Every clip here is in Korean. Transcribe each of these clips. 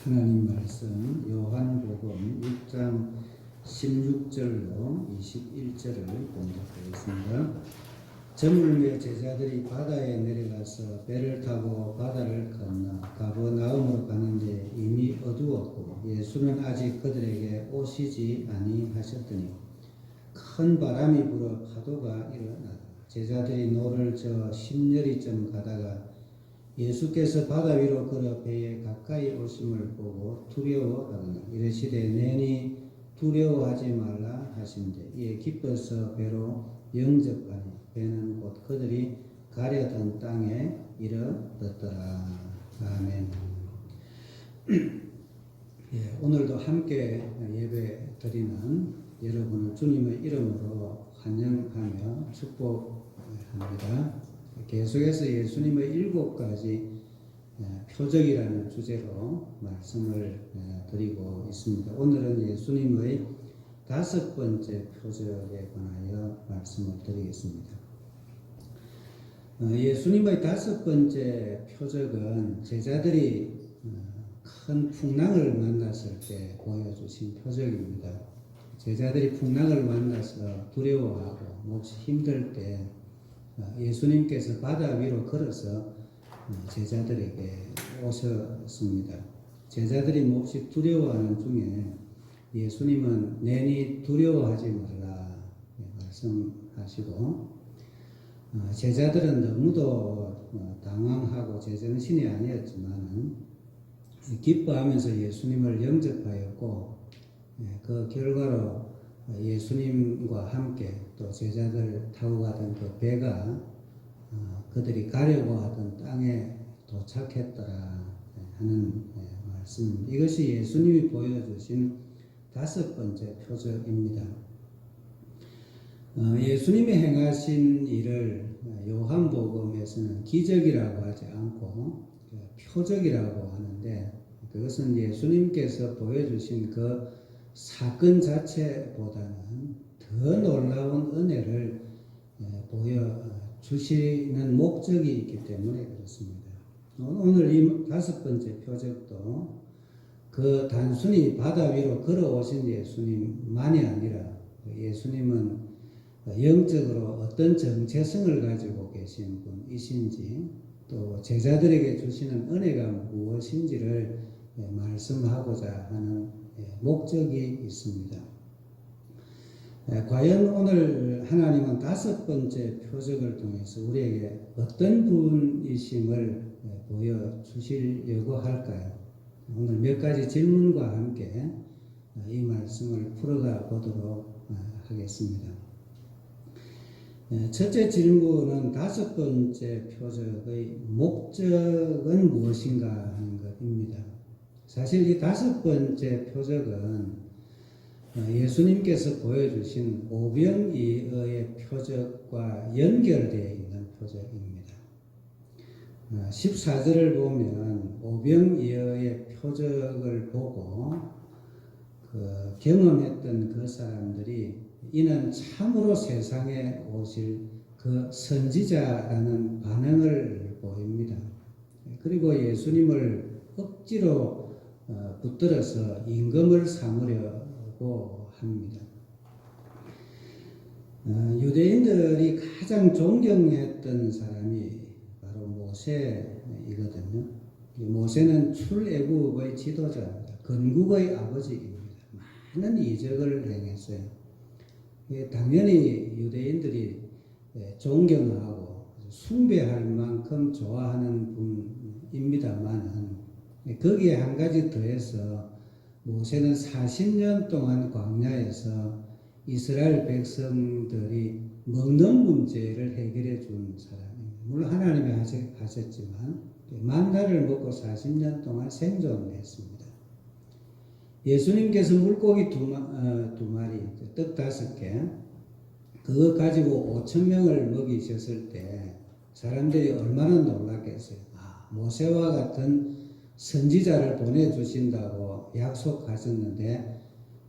하나님 말씀 요한복음 6장 16절로 21절을 봉독하겠습니다. 저물매 제자들이 바다에 내려가서 배를 타고 바다를 건너 가버나움으로 가는데 이미 어두웠고 예수는 아직 그들에게 오시지 아니하셨더니 큰 바람이 불어 파도가 일어나다 제자들이 노를 저 10여리쯤 가다가 예수께서 바다 위로 걸어 배에 가까이 오심을 보고 두려워하더니 이르시되 내니 두려워하지 말라 하신대 이에 기뻐서 배로 영접하니 배는 곧 그들이 가려던 땅에 이르렀더라. 아멘. 오늘도 함께 예배 드리는 여러분을 주님의 이름으로 환영하며 축복합니다. 계속해서 예수님의 7가지 표적이라는 주제로 말씀을 드리고 있습니다. 오늘은 예수님의 5번째 표적에 관하여 말씀을 드리겠습니다. 예수님의 5번째 표적은 제자들이 큰 풍랑을 만났을 때 보여주신 표적입니다. 제자들이 풍랑을 만나서 두려워하고 몹시 힘들 때 예수님께서 바다 위로 걸어서 제자들에게 오셨습니다. 제자들이 몹시 두려워하는 중에 예수님은 내니 두려워하지 말라 말씀하시고 제자들은 너무도 당황하고 제정신이 아니었지만 기뻐하면서 예수님을 영접하였고 그 결과로 예수님과 함께 또 제자들 타고 가던 그 배가 그들이 가려고 하던 땅에 도착했더라 하는 말씀입니다. 이것이 예수님이 보여주신 5번째 표적입니다. 예수님이 행하신 일을 요한복음에서는 기적이라고 하지 않고 표적이라고 하는데 그것은 예수님께서 보여주신 그 사건 자체보다는 더 놀라운 은혜를 보여주시는 목적이 있기 때문에 그렇습니다. 오늘 이 5번째 표적도 그 단순히 바다 위로 걸어오신 예수님만이 아니라 예수님은 영적으로 어떤 정체성을 가지고 계신 분이신지 또 제자들에게 주시는 은혜가 무엇인지를 말씀하고자 하는 목적이 있습니다. 과연 오늘 하나님은 5번째 표적을 통해서 우리에게 어떤 분이심을 보여주시려고 할까요? 오늘 몇 가지 질문과 함께 이 말씀을 풀어가 보도록 하겠습니다. 첫째 질문은 5번째 표적의 목적은 무엇인가 하는 것입니다. 사실 이 5번째 표적은 예수님께서 보여주신 오병이어의 표적과 연결되어 있는 표적입니다. 14절을 보면 오병이어의 표적을 보고 경험했던 그 사람들이 이는 참으로 세상에 오실 그 선지자라는 반응을 보입니다. 그리고 예수님을 억지로 붙들어서 임금을 삼으려고 합니다. 유대인들이 가장 존경했던 사람이 바로 모세이거든요. 모세는 출애굽의 지도자입니다. 건국의 아버지입니다. 많은 이적을 행했어요. 당연히 유대인들이 존경하고 숭배할 만큼 좋아하는 분입니다만 거기에 한 가지 더해서 모세는 40년 동안 광야에서 이스라엘 백성들이 먹는 문제를 해결해 준 사람입니다. 물론 하나님이 하셨지만 만나를 먹고 40년 동안 생존했습니다. 예수님께서 물고기 두 마리, 떡 5개, 그거 가지고 5,000명을 먹이셨을 때 사람들이 얼마나 놀랐겠어요. 모세와 같은 선지자를 보내주신다고 약속하셨는데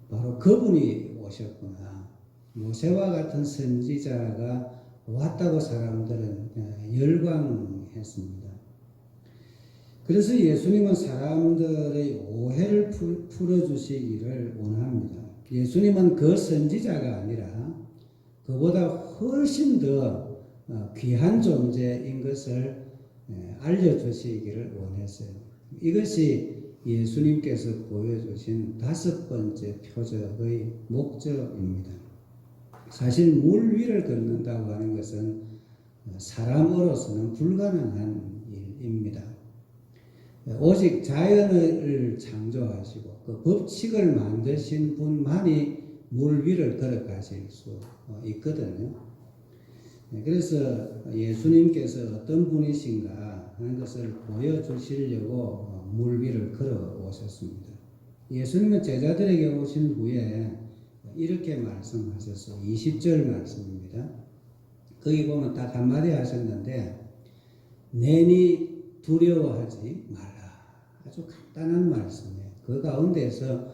바로 그분이 오셨구나. 모세와 같은 선지자가 왔다고 사람들은 열광했습니다. 그래서 예수님은 사람들의 오해를 풀어주시기를 원합니다. 예수님은 그 선지자가 아니라 그보다 훨씬 더 귀한 존재인 것을 알려주시기를 원했어요. 이것이 예수님께서 보여주신 5번째 표적의 목적입니다. 사실 물 위를 걷는다고 하는 것은 사람으로서는 불가능한 일입니다. 오직 자연을 창조하시고 그 법칙을 만드신 분만이 물 위를 걸어가실 수 있거든요. 그래서 예수님께서 어떤 분이신가 하는 것을 보여주시려고 물 위를 걸어 오셨습니다. 예수님은 제자들에게 오신 후에 이렇게 말씀하셨어요. 20절 말씀입니다. 거기 보면 딱 한마디 하셨는데, 내니 두려워하지 말라. 아주 간단한 말씀이에요. 그 가운데서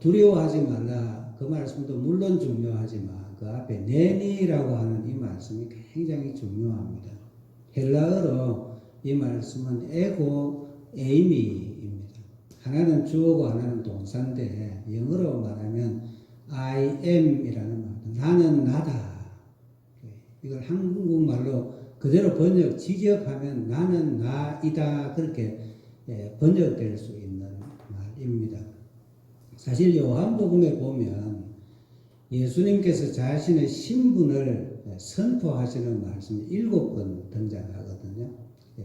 두려워하지 말라 그 말씀도 물론 중요하지만 그 앞에 내니라고 하는 이 말씀이 굉장히 중요합니다. 헬라어로 이 말씀은 에고 에이미입니다. 하나는 주어고 하나는 동사인데 영어로 말하면 I am 이라는 말입니다. 나는 나다. 이걸 한국말로 그대로 번역, 직역하면 나는 나이다. 그렇게 번역될 수 있는 말입니다. 사실 요한복음에 보면 예수님께서 자신의 신분을 선포하시는 말씀이 7번 등장하거든요.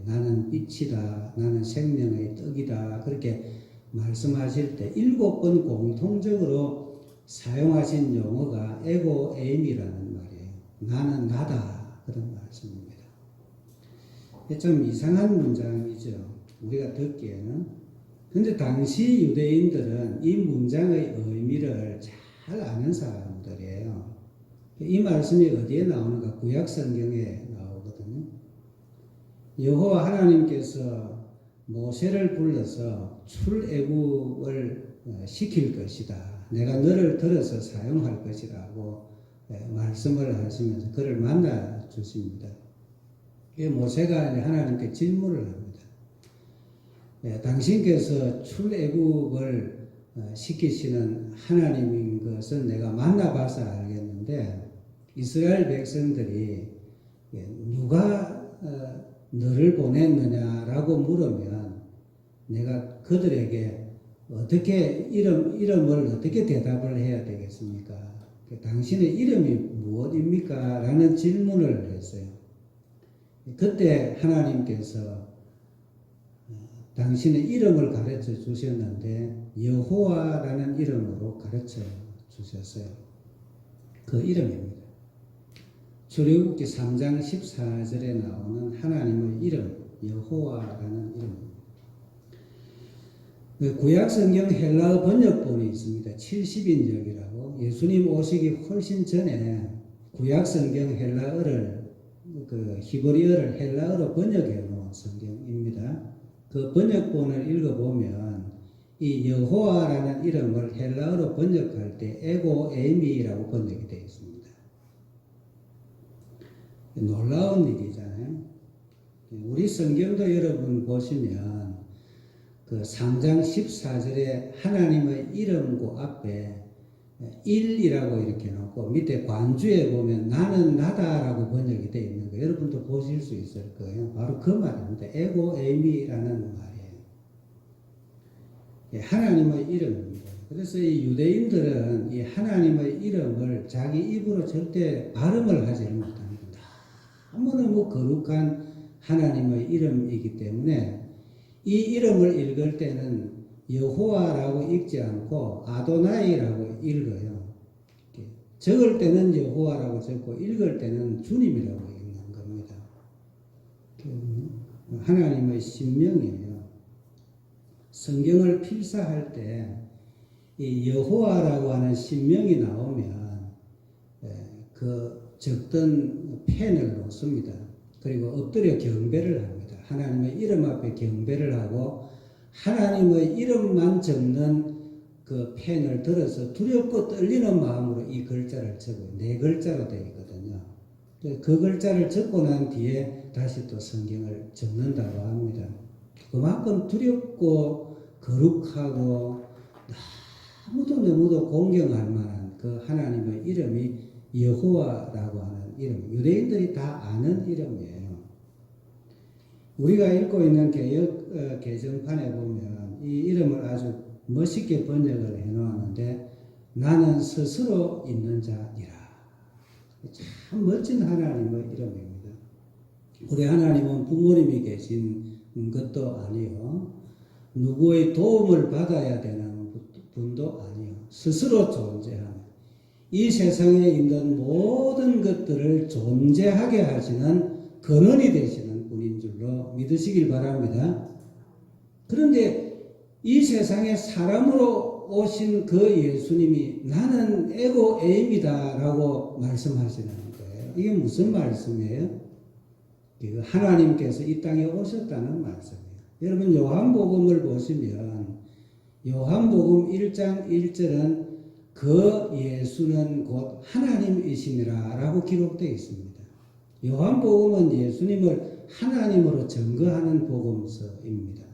나는 빛이다, 나는 생명의 떡이다. 그렇게 말씀하실 때 7번 공통적으로 사용하신 용어가 에고 에임이라는 말이에요. 나는 나다. 그런 말씀입니다. 좀 이상한 문장이죠. 우리가 듣기에는. 근데 당시 유대인들은 이 문장의 의미를 잘 아는 사람들이에요. 이 말씀이 어디에 나오는가? 구약 성경에 나오거든요. 여호와 하나님께서 모세를 불러서 출애굽을 시킬 것이다. 내가 너를 들어서 사용할 것이라고 말씀을 하시면서 그를 만나 주십니다. 모세가 하나님께 질문을 합니다. 당신께서 출애굽을 시키시는 하나님인 것은 내가 만나봐서 알겠는데 이스라엘 백성들이 누가 너를 보냈느냐라고 물으면 내가 그들에게 어떻게 이름을 어떻게 대답을 해야 되겠습니까? 당신의 이름이 무엇입니까? 라는 질문을 했어요. 그때 하나님께서 당신의 이름을 가르쳐 주셨는데 여호와라는 이름으로 가르쳐 주셨어요. 그 이름입니다. 출애굽기 3장 14절에 나오는 하나님의 이름 여호와라는 이름입니다. 구약 성경 헬라어 번역본이 있습니다. 70인역이라고 예수님 오시기 훨씬 전에 구약 성경 헬라어를 히브리어를 헬라어로 번역해 놓은 성경입니다. 그 번역본을 읽어보면 이 여호와라는 이름을 헬라어로 번역할 때 에고 에이미라고 번역이 되어 있습니다. 놀라운 일이잖아요. 우리 성경도 여러분 보시면 그 3장 14절에 하나님의 이름고 앞에 1이라고 이렇게 놓고 밑에 관주에 보면 나는 나다라고 번역이 되어 있는 거 여러분도 보실 수 있을 거예요. 바로 그 말입니다. 에고 에이미라는 말이에요. 하나님의 이름입니다. 그래서 이 유대인들은 이 하나님의 이름을 자기 입으로 절대 발음을 하지 못합니다. 너무너무 거룩한 하나님의 이름이기 때문에 이 이름을 읽을 때는 여호와라고 읽지 않고 아도나이라고 읽어요. 적을 때는 여호와라고 적고 읽을 때는 주님이라고 읽는 겁니다. 하나님의 신명이에요. 성경을 필사할 때 이 여호와라고 하는 신명이 나오면 그 적던 펜을 놓습니다. 그리고 엎드려 경배를 합니다. 하나님의 이름 앞에 경배를 하고 하나님의 이름만 적는 그 펜을 들어서 두렵고 떨리는 마음으로 이 글자를 적어요. 4글자로 되어 있거든요. 그 글자를 적고 난 뒤에 다시 또 성경을 적는다고 합니다. 그만큼 두렵고 거룩하고 너무도 공경할 만한 그 하나님의 이름이 여호와라고 하는 이름, 유대인들이 다 아는 이름이에요. 우리가 읽고 있는 개역 개정판에 보면 이 이름을 아주 멋있게 번역을 해놓았는데, 나는 스스로 있는 자니라. 참 멋진 하나님의 이름입니다. 우리 하나님은 부모님이 계신 것도 아니요, 누구의 도움을 받아야 되는 분도 아니요, 스스로 존재하는, 이 세상에 있는 모든 것들을 존재하게 하시는 근원이 되시는 분인 줄로 믿으시길 바랍니다. 그런데 이 세상에 사람으로 오신 그 예수님이 나는 에고 에임이다 라고 말씀하시는 거예요. 이게 무슨 말씀이에요? 하나님께서 이 땅에 오셨다는 말씀이에요. 여러분, 요한복음을 보시면 요한복음 1장 1절은 그 예수는 곧 하나님이시니라 라고 기록되어 있습니다. 요한복음은 예수님을 하나님으로 증거하는 복음서입니다.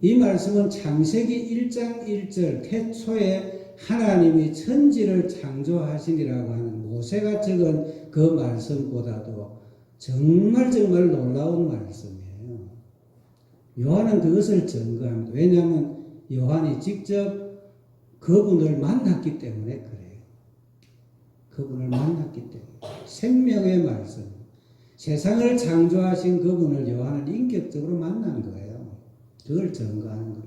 이 말씀은 창세기 1장 1절 태초에 하나님이 천지를 창조하시니라고 하는 모세가 적은 그 말씀보다도 정말 놀라운 말씀이에요. 요한은 그것을 증거합니다. 왜냐하면 요한이 직접 그분을 만났기 때문에 그래요. 그분을 만났기 때문에. 생명의 말씀, 세상을 창조하신 그분을 요한은 인격적으로 만난 거예요. 그걸 증거하는 겁니다.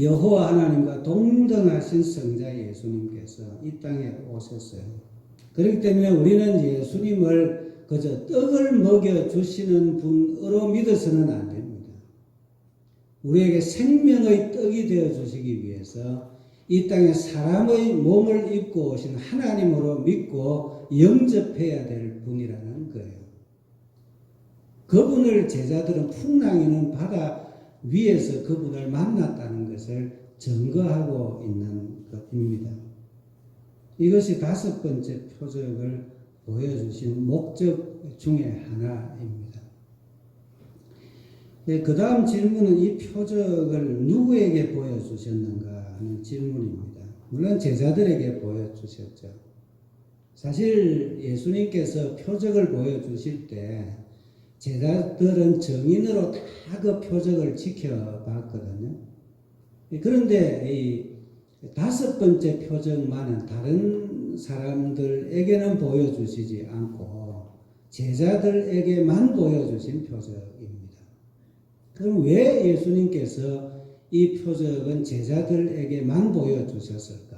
여호와 하나님과 동등하신 성자 예수님께서 이 땅에 오셨어요. 그렇기 때문에 우리는 예수님을 그저 떡을 먹여주시는 분으로 믿어서는 안 됩니다. 우리에게 생명의 떡이 되어주시기 위해서 이 땅에 사람의 몸을 입고 오신 하나님으로 믿고 영접해야 될 분이라는 거예요. 그분을 제자들은 풍랑이는 바다 위에서 그분을 만났다는 것을 증거하고 있는 것입니다. 이것이 다섯 번째 표적을 보여주신 목적 중에 하나입니다. 그 다음 질문은 이 표적을 누구에게 보여주셨는가 하는 질문입니다. 물론 제자들에게 보여주셨죠. 사실 예수님께서 표적을 보여주실 때 제자들은 정인으로 다 그 표적을 지켜봤거든요. 그런데 이 다섯 번째 표적만은 다른 사람들에게는 보여주시지 않고 제자들에게만 보여주신 표적입니다. 그럼 왜 예수님께서 이 표적은 제자들에게만 보여주셨을까?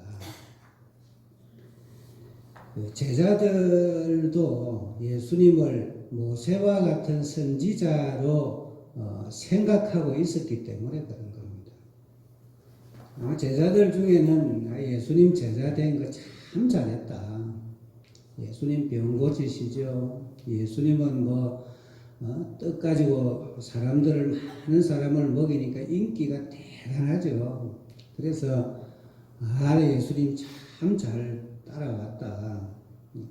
제자들도 예수님을 모세와 같은 선지자로 생각하고 있었기 때문에 그런 겁니다. 제자들 중에는 예수님 제자 된 거 참 잘했다. 예수님 병 고치시죠. 예수님은 떡 가지고 많은 사람을 먹이니까 인기가 대단하죠. 그래서 예수님 참 잘 따라왔다.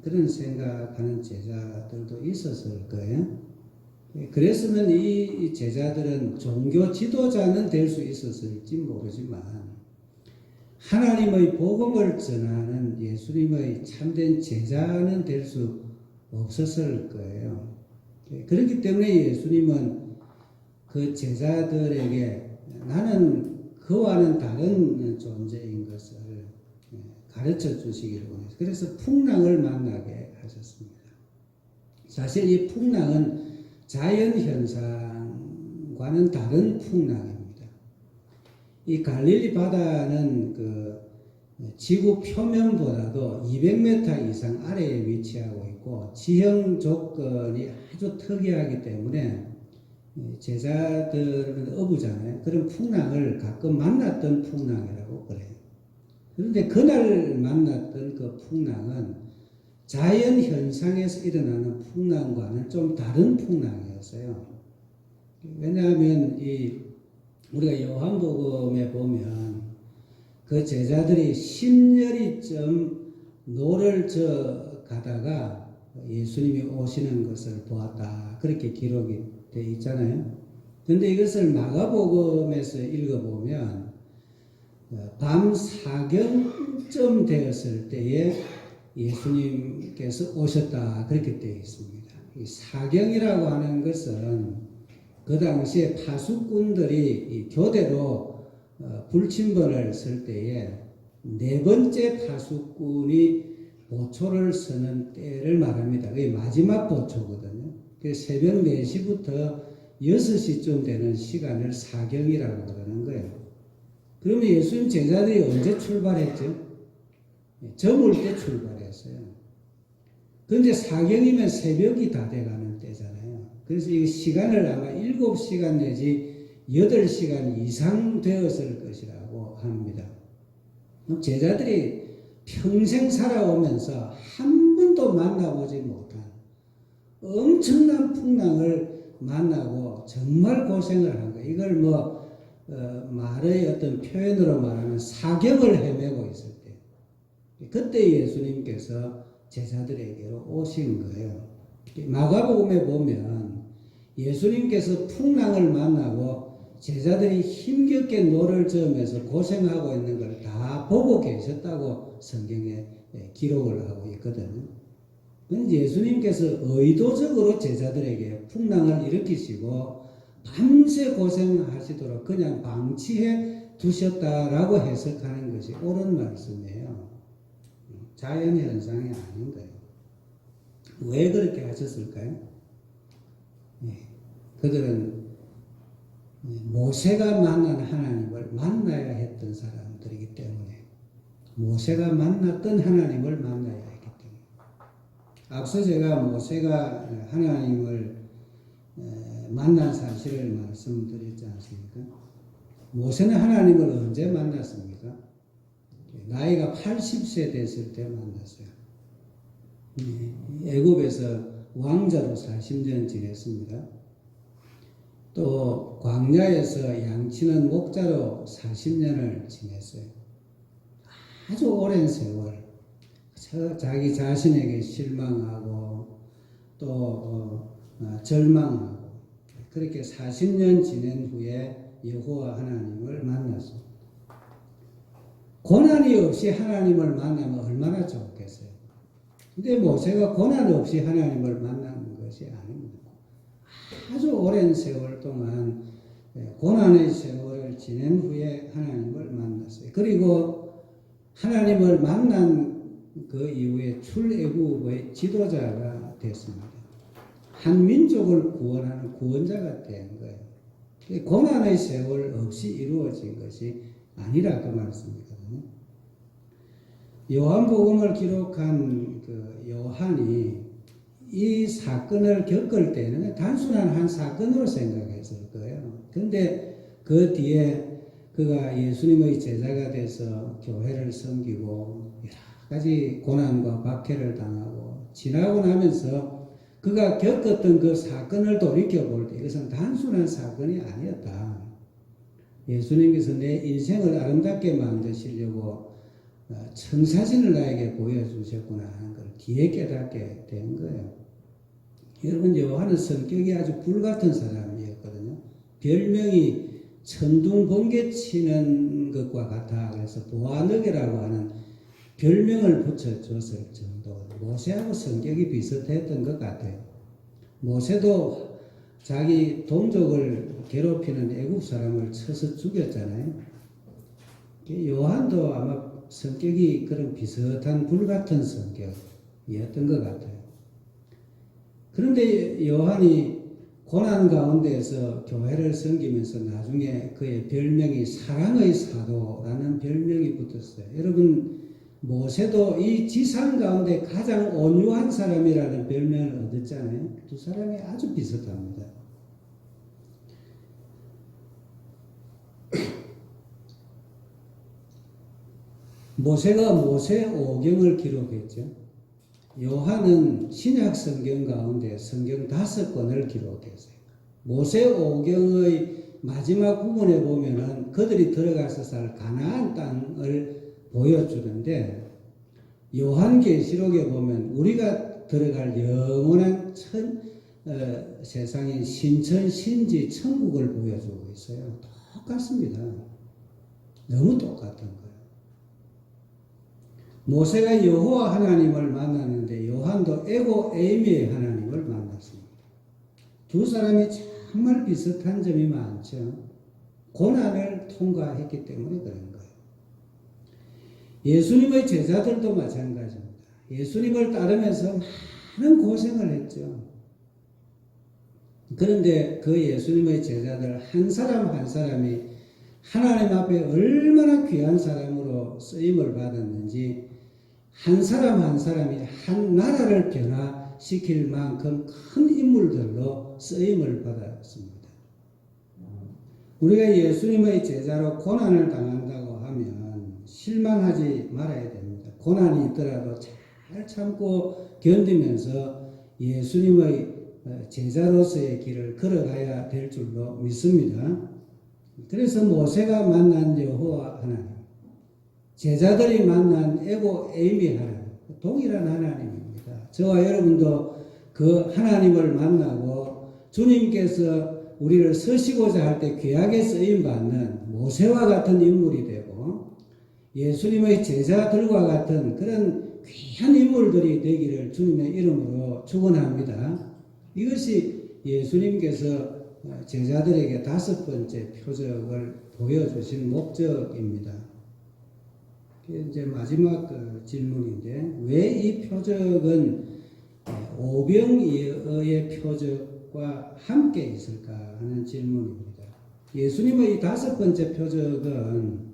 그런 생각하는 제자들도 있었을 거예요. 그랬으면 이 제자들은 종교 지도자는 될 수 있었을지 모르지만 하나님의 복음을 전하는 예수님의 참된 제자는 될 수 없었을 거예요. 그렇기 때문에 예수님은 그 제자들에게 나는 그와는 다른 존재인 것을 가르쳐 주시기를 원해서 그래서 풍랑을 만나게 하셨습니다. 사실 이 풍랑은 자연현상과는 다른 풍랑입니다. 이 갈릴리 바다는 그 지구 표면보다도 200m 이상 아래에 위치하고 있고 지형 조건이 아주 특이하기 때문에 제자들은 어부잖아요. 그런 풍랑을 가끔 만났던 풍랑이라고 그래요. 그런데 그날 만났던 그 풍랑은 자연 현상에서 일어나는 풍랑과는 좀 다른 풍랑이었어요. 왜냐하면 우리가 요한복음에 보면 그 제자들이 10여리쯤 노를 저 가다가 예수님이 오시는 것을 보았다. 그렇게 기록이 되어 있잖아요. 그런데 이것을 마가복음에서 읽어보면 밤 사경쯤 되었을 때에 예수님께서 오셨다. 그렇게 되어 있습니다. 이 사경이라고 하는 것은 그 당시에 파수꾼들이 이 교대로 불침번을 쓸 때에 네 번째 파수꾼이 보초를 서는 때를 말합니다. 그게 마지막 보초거든요. 그래서 새벽 4시부터 6시쯤 되는 시간을 사경이라고 그러는 거예요. 그러면 예수님 제자들이 언제 출발했죠? 저물 때 출발했어요. 그런데 사경이면 새벽이 다 돼가는 때잖아요. 그래서 이 시간을 아마 7시간 내지 8시간 이상 되었을 것이라고 합니다. 제자들이 평생 살아오면서 한 번도 만나보지 못한 엄청난 풍랑을 만나고 정말 고생을 한 거예요. 이걸 말의 어떤 표현으로 말하면 사경을 헤매고 있을 때, 그때 예수님께서 제자들에게로 오신 거예요. 마가복음에 보면 예수님께서 풍랑을 만나고 제자들이 힘겹게 노를 저으면서 고생하고 있는 걸 다 보고 계셨다고 성경에 기록을 하고 있거든요. 예수님께서 의도적으로 제자들에게 풍랑을 일으키시고 밤새 고생하시도록 그냥 방치해 두셨다라고 해석하는 것이 옳은 말씀이에요. 자연현상이 아닌 거예요. 왜 그렇게 하셨을까요? 그들은 모세가 만난 하나님을 만나야 했던 사람들이기 때문에, 모세가 만났던 하나님을 만나야 했기 때문에. 앞서 제가 모세가 하나님을 만난 사실을 말씀드렸지 않습니까? 모세는 하나님을 언제 만났습니까? 나이가 80세 됐을 때 만났어요. 애굽에서 왕자로 40년 지냈습니다. 또 광야에서 양치는 목자로 40년을 지냈어요. 아주 오랜 세월 자기 자신에게 실망하고 또 절망하고 그렇게 40년 지낸 후에 여호와 하나님을 만났습니다. 고난이 없이 하나님을 만나면 얼마나 좋겠어요. 근데 모세가 고난 없이 하나님을 만난 것이 아닙니다. 아주 오랜 세월 동안 고난의 세월을 지낸 후에 하나님을 만났어요. 그리고 하나님을 만난 그 이후에 출애굽의 지도자가 됐습니다. 한 민족을 구원하는 구원자가 된 거예요. 고난의 세월 없이 이루어진 것이 아니라 그 말씀이거든요. 요한복음을 기록한 그 요한이 이 사건을 겪을 때는 단순한 한 사건으로 생각했을 거예요. 그런데 그 뒤에 그가 예수님의 제자가 돼서 교회를 섬기고 여러 가지 고난과 박해를 당하고 지나고 나면서 그가 겪었던 그 사건을 돌이켜볼 때 이것은 단순한 사건이 아니었다. 예수님께서 내 인생을 아름답게 만드시려고 청사진을 나에게 보여주셨구나 하는 걸 뒤에 깨닫게 된 거예요. 여러분, 요한은 성격이 아주 불같은 사람이었거든요. 별명이 천둥 번개 치는 것과 같아. 그래서 보아너게라고 하는 별명을 붙여줬을 정도. 모세하고 성격이 비슷했던 것 같아요. 모세도 자기 동족을 괴롭히는 애국 사람을 쳐서 죽였잖아요. 요한도 아마 성격이 그런 비슷한 불같은 성격이었던 것 같아요. 그런데 요한이 고난 가운데에서 교회를 섬기면서 나중에 그의 별명이 사랑의 사도라는 별명이 붙었어요. 여러분, 모세도 이 지상 가운데 가장 온유한 사람이라는 별명을 얻었잖아요. 두 사람이 아주 비슷합니다. 모세가 모세오경을 기록했죠. 요한은 신약 성경 가운데 성경 5권을 기록했어요. 모세오경의 마지막 부분에 보면은 그들이 들어가서 살 가나안 땅을 보여주는데 요한계시록에 보면 우리가 들어갈 영원한 세상인 신천, 신지, 천국을 보여주고 있어요. 똑같습니다. 너무 똑같은 거예요. 모세가 여호와 하나님을 만났는데 요한도 에고 에이미의 하나님을 만났습니다. 두 사람이 정말 비슷한 점이 많죠. 고난을 통과했기 때문에 그런 거예요. 예수님의 제자들도 마찬가지입니다. 예수님을 따르면서 많은 고생을 했죠. 그런데 그 예수님의 제자들 한 사람 한 사람이 하나님 앞에 얼마나 귀한 사람으로 쓰임을 받았는지 한 사람 한 사람이 한 나라를 변화시킬 만큼 큰 인물들로 쓰임을 받았습니다. 우리가 예수님의 제자로 고난을 당한다고 하면 실망하지 말아야 됩니다. 고난이 있더라도 잘 참고 견디면서 예수님의 제자로서의 길을 걸어가야 될 줄로 믿습니다. 그래서 모세가 만난 여호와 하나님, 제자들이 만난 에고 에이미 하나님, 동일한 하나님입니다. 저와 여러분도 그 하나님을 만나고 주님께서 우리를 쓰시고자 할 때 귀하게 쓰임받는 모세와 같은 인물이 되고 예수님의 제자들과 같은 그런 귀한 인물들이 되기를 주님의 이름으로 축원합니다. 이것이 예수님께서 제자들에게 5번째 표적을 보여주신 목적입니다. 이제 마지막 질문인데 왜 이 표적은 오병이어의 표적과 함께 있을까 하는 질문입니다. 예수님의 5번째 표적은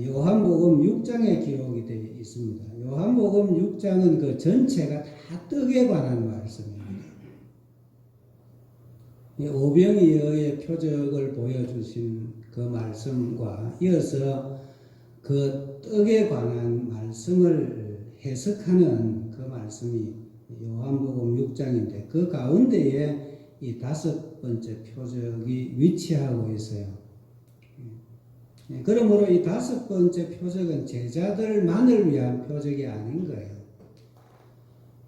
요한복음 6장에 기록이 되어 있습니다. 요한복음 6장은 그 전체가 다 떡에 관한 말씀입니다. 오병이어의 표적을 보여주신 그 말씀과 이어서 그 떡에 관한 말씀을 해석하는 그 말씀이 요한복음 6장인데 그 가운데에 이 5번째 표적이 위치하고 있어요. 그러므로 이 5번째 표적은 제자들만을 위한 표적이 아닌 거예요.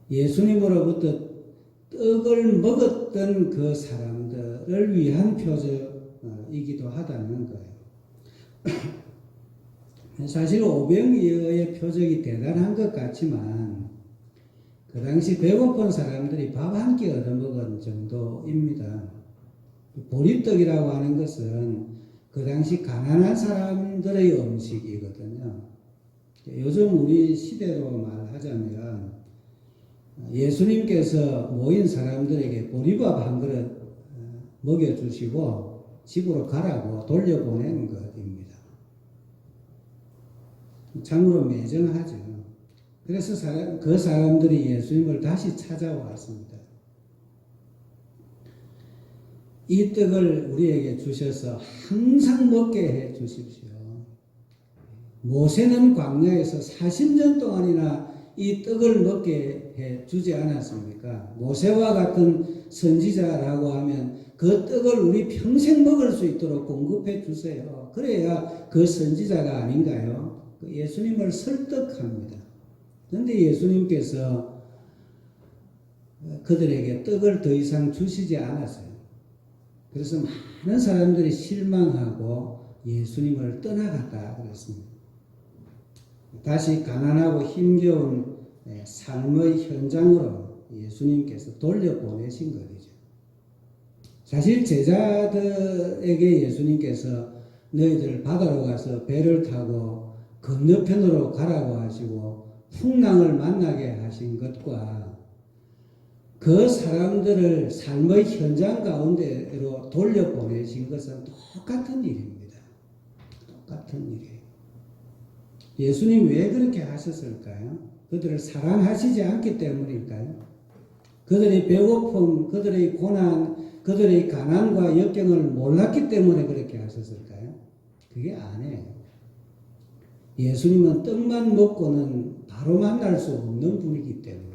예수님으로부터 떡을 먹었던 그 사람들을 위한 표적이기도 하다는 거예요. 사실 오병이어의 표적이 대단한 것 같지만 그 당시 배고픈 사람들이 밥 한 끼 얻어먹은 정도입니다. 보리떡이라고 하는 것은 그 당시 가난한 사람들의 음식이거든요. 요즘 우리 시대로 말하자면 예수님께서 모인 사람들에게 보리밥 한 그릇 먹여주시고 집으로 가라고 돌려보낸 것입니다. 참으로 매정하죠. 그래서 그 사람들이 예수님을 다시 찾아왔습니다. 이 떡을 우리에게 주셔서 항상 먹게 해 주십시오. 모세는 광야에서 40년 동안이나 이 떡을 먹게 해 주지 않았습니까? 모세와 같은 선지자라고 하면 그 떡을 우리 평생 먹을 수 있도록 공급해 주세요. 그래야 그 선지자가 아닌가요? 예수님을 설득합니다. 그런데 예수님께서 그들에게 떡을 더 이상 주시지 않았어요. 그래서 많은 사람들이 실망하고 예수님을 떠나갔다 그랬습니다. 다시 가난하고 힘겨운 삶의 현장으로 예수님께서 돌려보내신 것이죠. 사실 제자들에게 예수님께서 너희들 바다로 가서 배를 타고 건너편으로 가라고 하시고 풍랑을 만나게 하신 것과 그 사람들을 삶의 현장 가운데로 돌려보내신 것은 똑같은 일입니다. 똑같은 일이에요. 예수님 왜 그렇게 하셨을까요? 그들을 사랑하시지 않기 때문일까요? 그들의 배고픔, 그들의 고난, 그들의 가난과 역경을 몰랐기 때문에 그렇게 하셨을까요? 그게 아니에요. 예수님은 떡만 먹고는 바로 만날 수 없는 분이기 때문에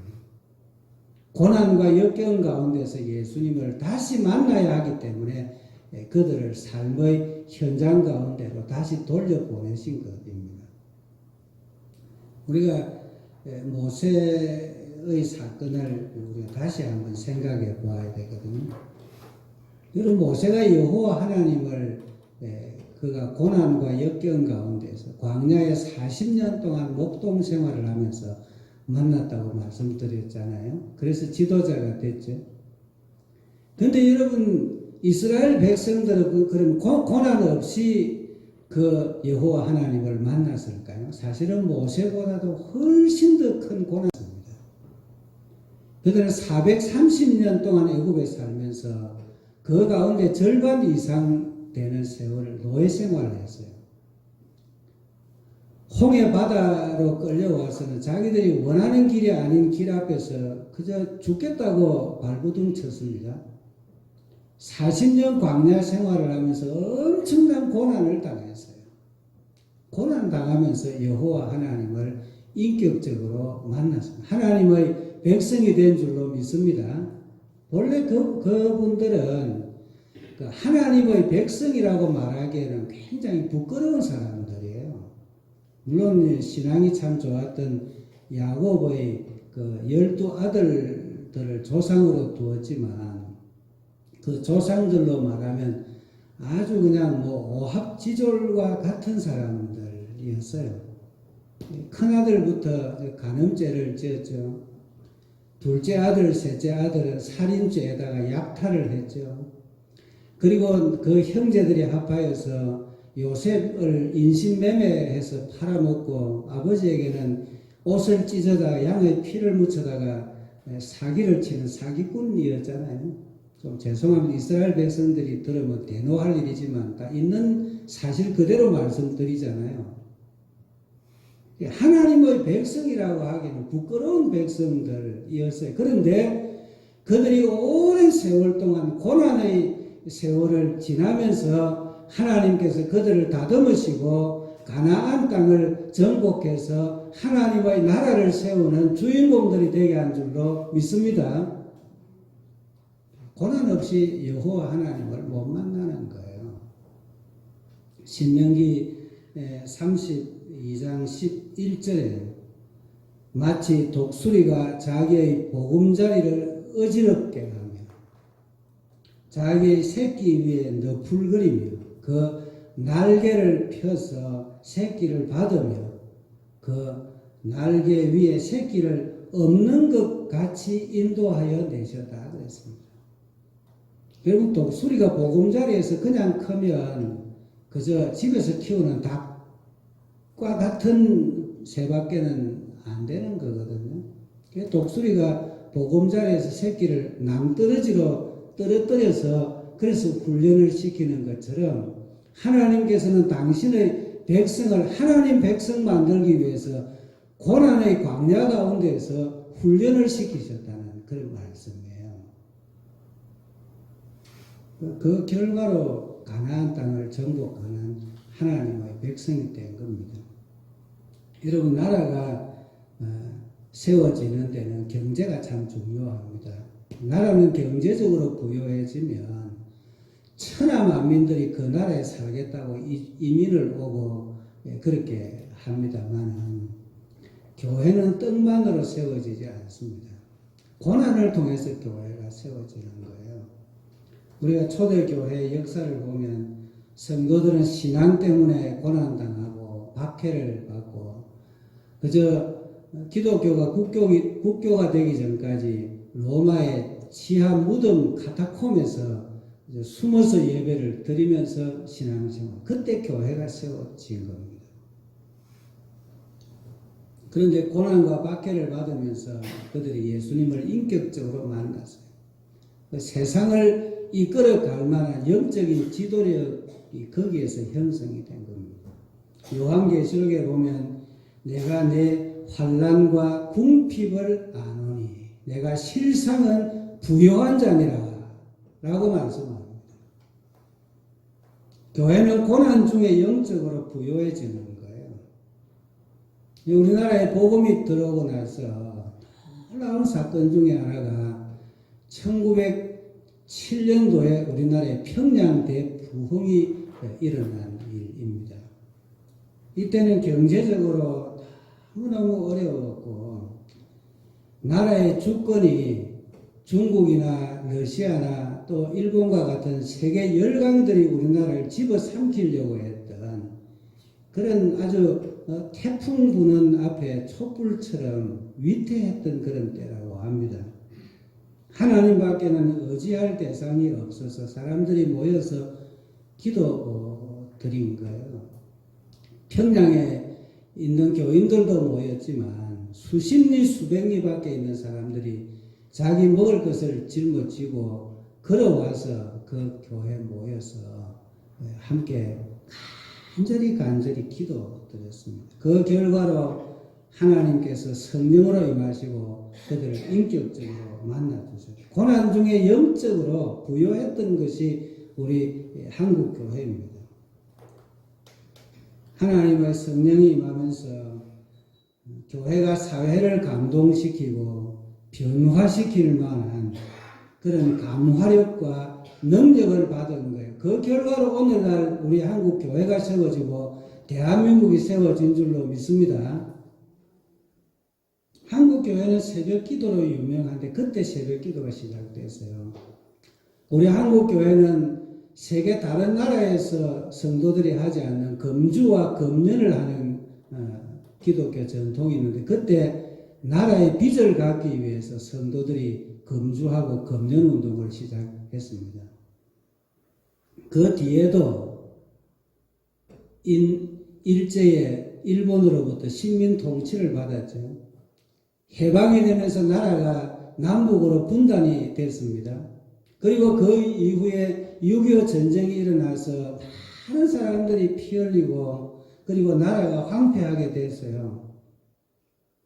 고난과 역경 가운데서 예수님을 다시 만나야 하기 때문에 그들을 삶의 현장 가운데로 다시 돌려보내신 것입니다. 우리가 모세의 사건을 우리가 다시 한번 생각해 보아야 되거든요. 여러분, 모세가 여호와 하나님을 그가 고난과 역경 가운데서 광야에 40년 동안 목동 생활을 하면서 만났다고 말씀드렸잖아요. 그래서 지도자가 됐죠. 그런데 여러분, 이스라엘 백성들은 그럼 고난 없이 그 여호와 하나님을 만났을까요? 사실은 모세보다도 훨씬 더 큰 고난입니다. 그들은 430년 동안 애굽에 살면서 그 가운데 절반 이상 되는 세월을 노예 생활을 했어요. 홍해 바다로 끌려와서는 자기들이 원하는 길이 아닌 길 앞에서 그저 죽겠다고 발버둥 쳤습니다. 40년 광야 생활을 하면서 엄청난 고난을 당했어요. 고난 당하면서 여호와 하나님을 인격적으로 만났습니다. 하나님의 백성이 된 줄로 믿습니다. 원래 그분들은 그 하나님의 백성이라고 말하기에는 굉장히 부끄러운 사람들이에요. 물론 신앙이 참 좋았던 야곱의 그 12아들들을 조상으로 두었지만 그 조상들로 말하면 아주 그냥 뭐 오합지졸과 같은 사람들이었어요. 큰아들부터 간음죄를 지었죠. 둘째 아들, 셋째 아들은 살인죄에다가 약탈을 했죠. 그리고 그 형제들이 합하여서 요셉을 인신매매해서 팔아먹고 아버지에게는 옷을 찢어다가 양의 피를 묻혀다가 사기를 치는 사기꾼이었잖아요. 좀 죄송합니다. 이스라엘 백성들이 들으면 대노할 일이지만 다 있는 사실 그대로 말씀드리잖아요. 하나님의 백성이라고 하기에는 부끄러운 백성들이었어요. 그런데 그들이 오랜 세월 동안 고난의 세월을 지나면서 하나님께서 그들을 다듬으시고 가나안 땅을 정복해서 하나님의 나라를 세우는 주인공들이 되게 한 줄로 믿습니다. 고난 없이 여호와 하나님을 못 만나는 거예요. 신명기 32장 11절에 마치 독수리가 자기의 보금자리를 어지럽게 하며 자기의 새끼 위에 너풀거리며 그 날개를 펴서 새끼를 받으며 그 날개 위에 새끼를 없는 것 같이 인도하여 내셨다 그랬습니다. 여러분, 독수리가 보금자리에서 그냥 크면 그저 집에서 키우는 닭과 같은 새밖에는 안 되는 거거든요. 독수리가 보금자리에서 새끼를 낭떠러지로 떨어뜨려서 그래서 훈련을 시키는 것처럼 하나님께서는 당신의 백성을 하나님 백성 만들기 위해서 고난의 광야 가운데에서 훈련을 시키셨다는 그런 말씀이에요. 그 결과로 가나안 땅을 정복하는 하나님의 백성이 된 겁니다. 여러분, 나라가 세워지는 데는 경제가 참 중요합니다. 나라는 경제적으로 부유해지면 천하 만민들이 그 나라에 살겠다고 이민을 오고 그렇게 합니다만 교회는 떡만으로 세워지지 않습니다. 고난을 통해서 교회가 세워지는 거예요. 우리가 초대교회의 역사를 보면 성도들은 신앙 때문에 고난당하고 박해를 받고 그저 기독교가 국교가 되기 전까지 로마의 지하 무덤 카타콤에서 숨어서 예배를 드리면서 신앙생활, 그때 교회가 세워진 겁니다. 그런데 고난과 박해를 받으면서 그들이 예수님을 인격적으로 만났어요. 세상을 이끌어갈 만한 영적인 지도력이 거기에서 형성이 된 겁니다. 요한계시록에 보면 내가 내 환난과 궁핍을 아노니 내가 실상은 부요한 자니라 라고 말씀합니다. 교회는 고난 중에 영적으로 부요해지는 거예요. 우리나라에 복음이 들어오고 나서 놀라운 사건 중에 하나가 1907년도에 우리나라에 평양 대부흥이 일어난 일입니다. 이때는 경제적으로 너무너무 어려웠고 나라의 주권이 중국이나 러시아나 또 일본과 같은 세계 열강들이 우리나라를 집어삼키려고 했던 그런 아주 태풍 부는 앞에 촛불처럼 위태했던 그런 때라고 합니다. 하나님밖에는 의지할 대상이 없어서 사람들이 모여서 기도 드린 거예요. 평양에 있는 교인들도 모였지만 수십리 수백리밖에 있는 사람들이 자기 먹을 것을 짊어지고 걸어와서 그 교회에 모여서 함께 간절히 기도드렸습니다. 그 결과로 하나님께서 성령으로 임하시고 그들을 인격적으로 만나주셨고 고난 중에 영적으로 부여했던 것이 우리 한국교회입니다. 하나님의 성령이 임하면서 교회가 사회를 감동시키고 변화시킬 만한 그런 감화력과 능력을 받은 거예요. 그 결과로 오늘날 우리 한국 교회가 세워지고 대한민국이 세워진 줄로 믿습니다. 한국 교회는 새벽 기도로 유명한데 그때 새벽 기도가 시작됐어요. 우리 한국 교회는 세계 다른 나라에서 성도들이 하지 않는 금주와 금연을 하는 기독교 전통이 있는데 그때 나라의 빚을 갚기 위해서 성도들이 금주하고 금연 운동을 시작했습니다. 그 뒤에도 일제에 일본으로부터 식민 통치를 받았죠. 해방이 되면서 나라가 남북으로 분단이 됐습니다. 그리고 그 이후에 6.25 전쟁이 일어나서 많은 사람들이 피 흘리고 그리고 나라가 황폐하게 됐어요.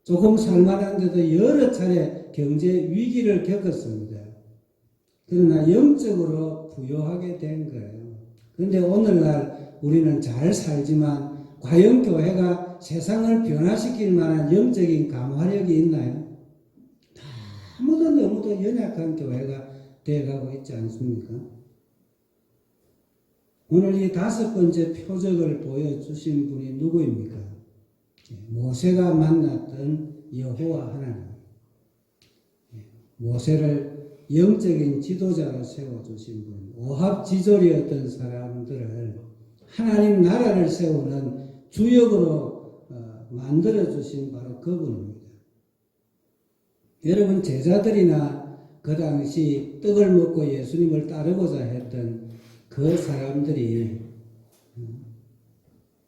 조금 살만한데도 여러 차례 경제 위기를 겪었습니다. 그러나 영적으로 부여하게 된 거예요. 그런데 오늘날 우리는 잘 살지만 과연 교회가 세상을 변화시킬 만한 영적인 감화력이 있나요? 너무도 연약한 교회가 되어가고 있지 않습니까? 오늘 이 5번째 표적을 보여주신 분이 누구입니까? 모세가 만났던 여호와 하나님. 모세를 영적인 지도자로 세워주신 분, 오합지졸이었던 사람들을 하나님 나라를 세우는 주역으로 만들어주신 바로 그분입니다. 여러분, 제자들이나 그 당시 떡을 먹고 예수님을 따르고자 했던 그 사람들이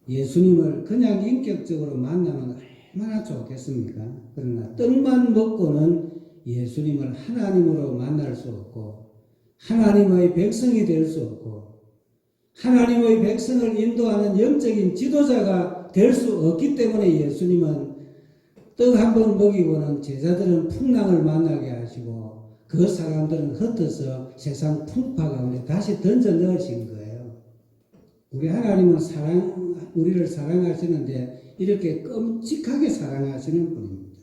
예수님을 그냥 인격적으로 만나면 얼마나 좋겠습니까? 그러나 떡만 먹고는 예수님을 하나님으로 만날 수 없고 하나님의 백성이 될 수 없고 하나님의 백성을 인도하는 영적인 지도자가 될 수 없기 때문에 예수님은 떡 한 번 먹이고는 제자들은 풍랑을 만나게 하시고 그 사람들은 흩어서 세상 풍파 가운데 다시 던져 넣으신 거예요. 우리 하나님은 우리를 사랑하시는데 이렇게 끔찍하게 사랑하시는 분입니다.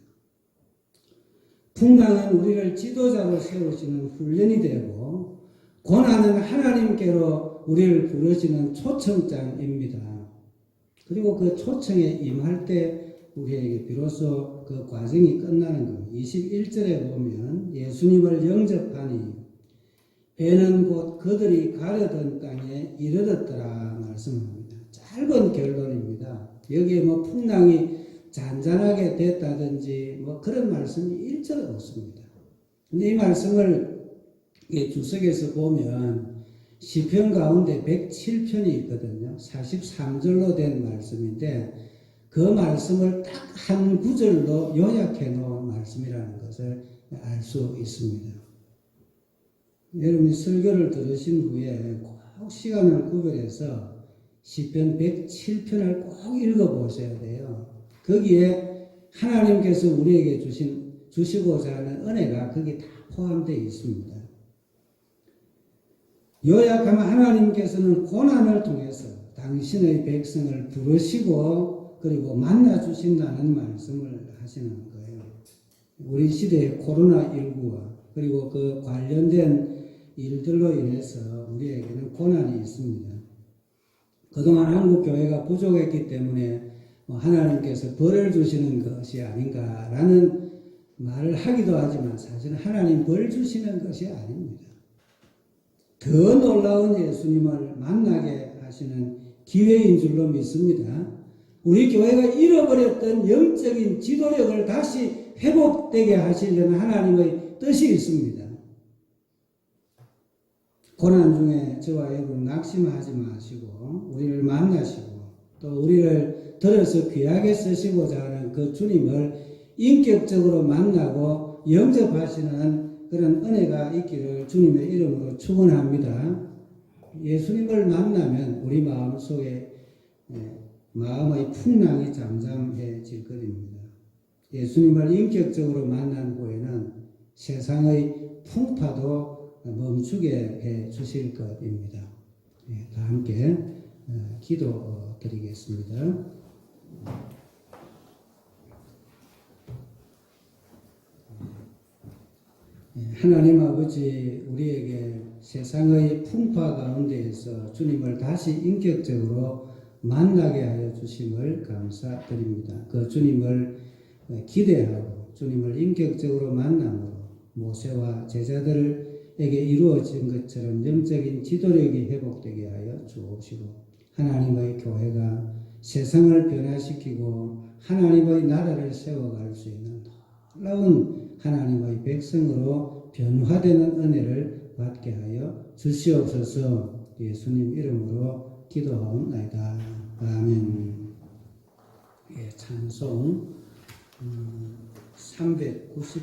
풍랑은 우리를 지도자로 세우시는 훈련이 되고 고난은 하나님께로 우리를 부르시는 초청장입니다. 그리고 그 초청에 임할 때 우리에게 비로소 그 과정이 끝나는 겁니다. 21절에 보면 예수님을 영접하니 배는 곧 그들이 가려던 땅에 이르렀더라 말씀합니다. 짧은 결론입니다. 여기에 풍랑이 잔잔하게 됐다든지 그런 말씀이 일절 없습니다. 근데 이 말씀을 주석에서 보면 시편 가운데 107편이 있거든요. 43절로 된 말씀인데 그 말씀을 딱 한 구절로 요약해 놓은 말씀이라는 것을 알 수 있습니다. 여러분이 설교를 들으신 후에 꼭 시간을 구별해서 시편 107편을 꼭 읽어보셔야 돼요. 거기에 하나님께서 우리에게 주시고자 하는 은혜가 거기 다 포함되어 있습니다. 요약하면 하나님께서는 고난을 통해서 당신의 백성을 부르시고 그리고 만나주신다는 말씀을 하시는 거예요. 우리 시대의 코로나19와 그리고 그 관련된 일들로 인해서 우리에게는 고난이 있습니다. 그동안 한국교회가 부족했기 때문에 하나님께서 벌을 주시는 것이 아닌가라는 말을 하기도 하지만 사실은 하나님 벌 주시는 것이 아닙니다. 더 놀라운 예수님을 만나게 하시는 기회인 줄로 믿습니다. 우리 교회가 잃어버렸던 영적인 지도력을 다시 회복되게 하시려는 하나님의 뜻이 있습니다. 고난 중에 저와 여러분 낙심하지 마시고 우리를 만나시고 또 우리를 들어서 귀하게 쓰시고자 하는 그 주님을 인격적으로 만나고 영접하시는 그런 은혜가 있기를 주님의 이름으로 축원합니다. 예수님을 만나면 우리 마음속에 마음의 풍랑이 잠잠해질 것입니다. 예수님을 인격적으로 만난 후에는 세상의 풍파도 멈추게 해 주실 것입니다. 다 함께 기도 드리겠습니다. 하나님 아버지, 우리에게 세상의 풍파 가운데에서 주님을 다시 인격적으로 만나게 하여 주심을 감사드립니다. 그 주님을 기대하고 주님을 인격적으로 만남으로 모세와 제자들에게 이루어진 것처럼 영적인 지도력이 회복되게 하여 주옵시고 하나님의 교회가 세상을 변화시키고 하나님의 나라를 세워갈 수 있는 놀라운 하나님의 백성으로 변화되는 은혜를 받게 하여 주시옵소서. 예수님 이름으로 기도하옵나이다. 아멘. 찬송 390